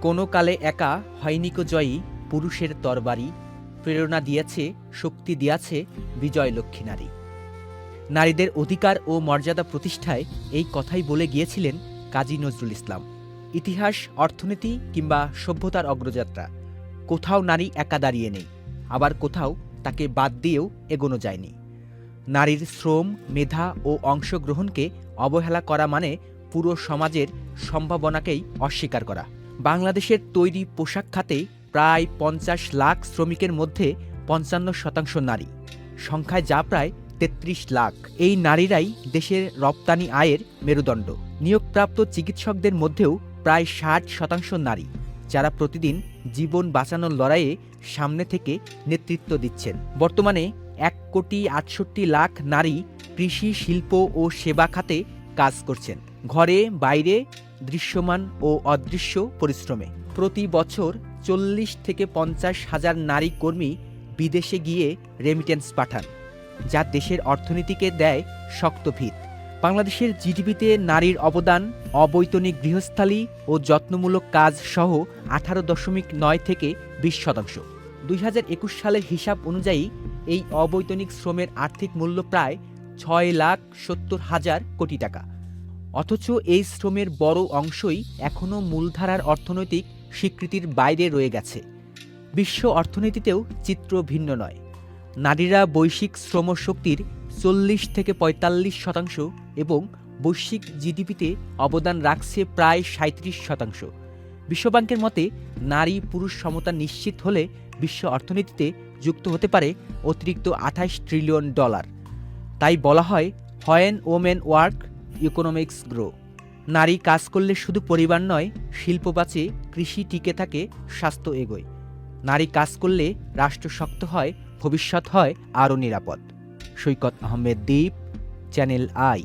কোনো কালে একা হয়নি কো জয়ী পুরুষের তরবারি, প্রেরণা দিয়েছে, শক্তি দিয়াছে বিজয় লক্ষ্মী নারী। নারীদের অধিকার ও মর্যাদা প্রতিষ্ঠায় এই কথাই বলে গিয়েছিলেন কাজী নজরুল ইসলাম। ইতিহাস, অর্থনীতি কিংবা সভ্যতার অগ্রযাত্রা, কোথাও নারী একা দাঁড়িয়ে নেই, আবার কোথাও তাকে বাদ দিয়েও এগোনো যায়নি। নারীর শ্রম, মেধা ও অংশগ্রহণকে অবহেলা করা মানে পুরো সমাজের সম্ভাবনাকেই অস্বীকার করা। বাংলাদেশের তৈরি পোশাক খাতে প্রায় ৫০ লাখ শ্রমিকের মধ্যে ৫৫% নারী, সংখ্যায় যা প্রায় ৩৩ লাখ। এই নারীরাই দেশের রপ্তানি আয়ের মেরুদণ্ড। নিয়োগপ্রাপ্ত চিকিৎসকদের মধ্যেও প্রায় ৬০% নারী, যারা প্রতিদিন জীবন বাঁচানোর লড়াইয়ে সামনে থেকে নেতৃত্ব দিচ্ছেন। বর্তমানে ১,৬৮,০০,০০০ নারী কৃষি, শিল্প ও সেবা খাতে কাজ করছেন, ঘরে বাইরে, দৃশ্যমান ও অদৃশ্য পরিশ্রমে। প্রতি বছর ৪০ থেকে ৫০ হাজার নারী কর্মী বিদেশে গিয়ে রেমিটেন্স পাঠান, যা দেশের অর্থনীতিকে দেয় শক্ত ভিত। বাংলাদেশের জিডিপিতে নারীর অবদান অবৈতনিক গৃহস্থালী ও যত্নমূলক কাজ সহ ১৮.৯ থেকে ২০%। ২০২১ সালের হিসাব অনুযায়ী এই অবৈতনিক শ্রমের আর্থিক মূল্য প্রায় ৬,৭০,০০০ কোটি টাকা। অথচ এই শ্রমের বড় অংশই এখনও মূলধারার অর্থনৈতিক স্বীকৃতির বাইরে রয়ে গেছে। বিশ্ব অর্থনীতিতেও চিত্র ভিন্ন নয়। নারীরা বৈশ্বিক শ্রমশক্তির ৪০ থেকে ৪৫% এবং বৈশ্বিক জিডিপিতে অবদান রাখছে প্রায় ৩৭%। বিশ্বব্যাংকের মতে, নারী পুরুষ সমতা নিশ্চিত হলে বিশ্ব অর্থনীতিতে যুক্ত হতে পারে অতিরিক্ত $২৮ ট্রিলিয়ন। তাই বলা হয়, when women work, economics grow. নারী কাজ করলে শুধু পরিবার নয়, শিল্প বাঁচে, কৃষি টিকে থাকে, স্বাস্থ্য এগোয়। নারী কাজ করলে রাষ্ট্র শক্ত হয়, ভবিষ্যৎ হয় আরও নিরাপদ। সৈকত আহমেদ দ্বীপ, চ্যানেল আই।